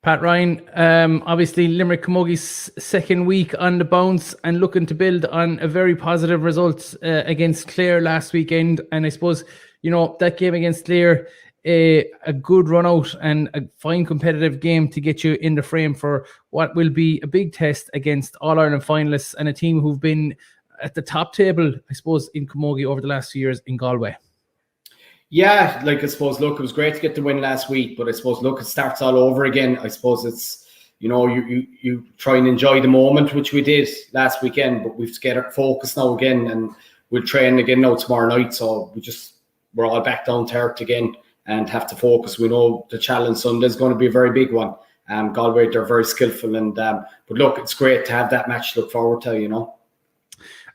Pat Ryan, obviously Limerick Camogie's second week on the bounce and looking to build on a very positive result against Clare last weekend. And I suppose, that game against Clare, a good run out and a fine competitive game to get you in the frame for what will be a big test against All-Ireland finalists and a team who've been at the top table, I suppose, in Camogie over the last few years in Galway. Yeah, I suppose, look, it was great to get the win last week, but I suppose, look, it starts all over again. I suppose it's, you try and enjoy the moment, which we did last weekend, but we've to get our focus now again, and we'll train again now tomorrow night. So we're all back down to earth again and have to focus. We know the challenge Sunday is going to be a very big one. Galway, they're very skillful, and but look, it's great to have that match to look forward to,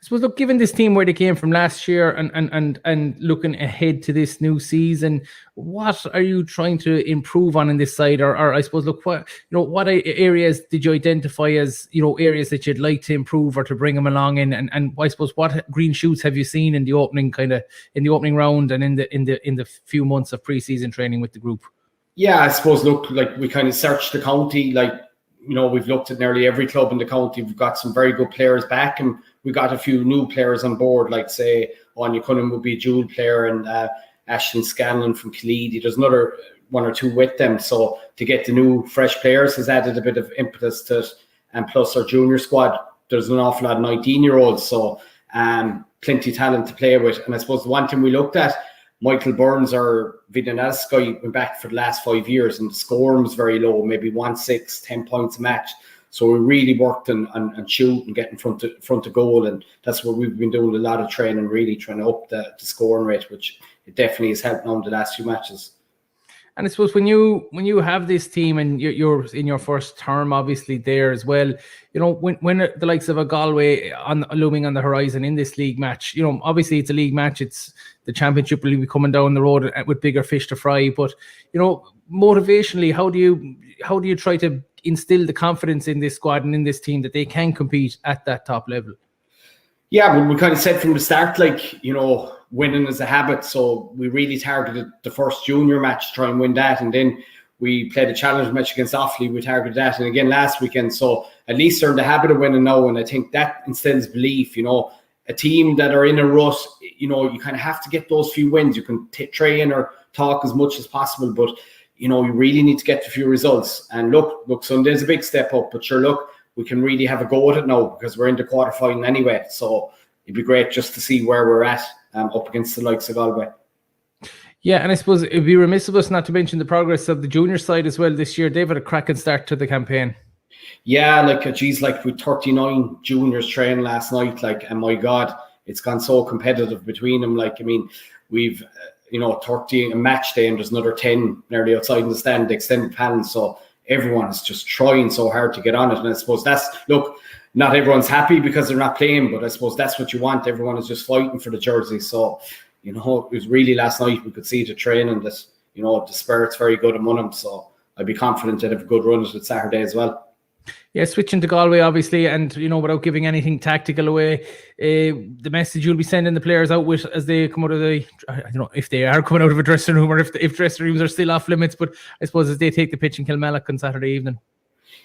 I suppose, look, given this team where they came from last year and looking ahead to this new season, what are you trying to improve on in this side? Or I suppose, look, what areas did you identify as, areas that you'd like to improve or to bring them along in? And I suppose, what green shoots have you seen in the opening round and in the few months of pre-season training with the group? Yeah, I suppose, look, we kind of searched the county, we've looked at nearly every club in the county. We've got some very good players back, and we got a few new players on board, like, say, Anya Cunningham would be a dual player, and Ashton Scanlon from Killeedy. There's another one or two with them. So to get the new, fresh players has added a bit of impetus to it. And plus our junior squad, there's an awful lot of 19-year-olds. So plenty of talent to play with. And I suppose the one thing we looked at, Michael Burns or Vidanaskoi went back for the last 5 years, and the score was very low, maybe 1-6, 10 points a match. So we really worked on shoot and get in front of goal, and that's what we've been doing, a lot of training, really trying to up the scoring rate, which it definitely has helped now in the last few matches. And I suppose when you have this team and you're in your first term, obviously there as well, when the likes of a Galway looming on the horizon in this league match, obviously it's a league match, it's the championship will be coming down the road with bigger fish to fry. But motivationally, how do you try to instill the confidence in this squad and in this team that they can compete at that top level? Yeah, but we kind of said from the start, winning is a habit. So we really targeted the first junior match to try and win that. And then we played a challenge match against Offaly. We targeted that. And again, last weekend. So at least they're in the habit of winning now. And I think that instills belief, a team that are in a rut, you kind of have to get those few wins. You can train or talk as much as possible, but, you really need to get a few results. And look, Sunday's a big step up. But sure, look, we can really have a go at it now because we're in the quarterfinal anyway. So it'd be great just to see where we're at up against the likes of Galway. Yeah, and I suppose it'd be remiss of us not to mention the progress of the junior side as well this year. They've had a cracking start to the campaign. Yeah, with 39 juniors training last night, and my God, it's gone so competitive between them. We've 30 a match day, and there's another 10 nearly outside in the stand, the extended panel. So everyone is just trying so hard to get on it. And I suppose not everyone's happy because they're not playing, but I suppose that's what you want. Everyone is just fighting for the jersey. So, it was really last night we could see the training that, the spirit's very good among them. So I'd be confident they'd have a good run at it Saturday as well. Yeah, switching to Galway, obviously, and, without giving anything tactical away, the message you'll be sending the players out with as they come out of I don't know if they are coming out of a dressing room or if dressing rooms are still off limits, but I suppose as they take the pitch in Kilmallock on Saturday evening.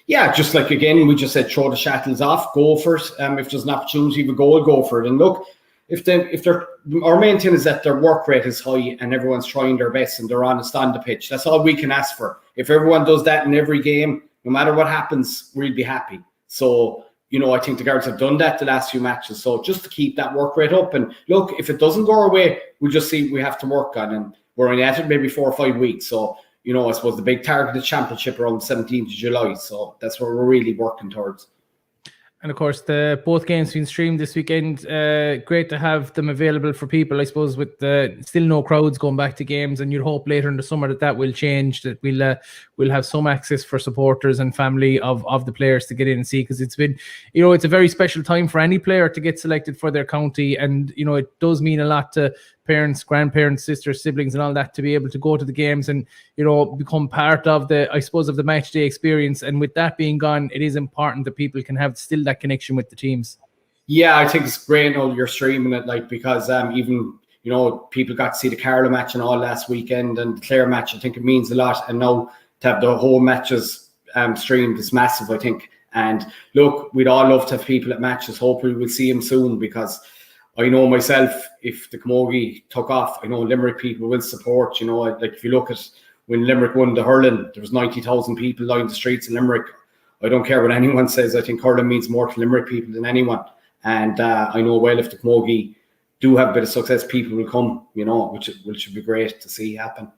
Yeah, just again, we just said throw the shackles off, go for it. If there's an opportunity of a goal, go for it. And look, if our main thing is that their work rate is high and everyone's trying their best and they're honest on the pitch, that's all we can ask for. If everyone does that in every game, no matter what happens, we'll be happy. So, I think the Guards have done that the last few matches. So just to keep that work rate up. And look, if it doesn't go our way, we'll just see we have to work on. And we're only at it maybe 4 or 5 weeks. So, I suppose the big target is championship around 17th of July. So that's what we're really working towards. And of course, both games being streamed this weekend. Great to have them available for people, I suppose, with still no crowds going back to games. And you'd hope later in the summer that will change, that we'll have some access for supporters and family of the players to get in and see, because it's been, it's a very special time for any player to get selected for their county. And, it does mean a lot to parents, grandparents, sisters, siblings, and all that to be able to go to the games and, become part of the match day experience. And with that being gone, it is important that people can have still that connection with the teams. Yeah, I think it's great now you're streaming it, because even, people got to see the Carlow match and all last weekend and the Clare match. I think it means a lot. And now to have the whole matches streamed is massive, I think. And look, we'd all love to have people at matches. Hopefully we'll see them soon, because I know myself, if the Camogie took off, I know Limerick people will support. You know, like if you look at when Limerick won the hurling, there was 90,000 people lined the streets in Limerick. I don't care what anyone says. I think hurling means more to Limerick people than anyone. And I know well if the Camogie do have a bit of success, people will come, you know, which should be great to see happen.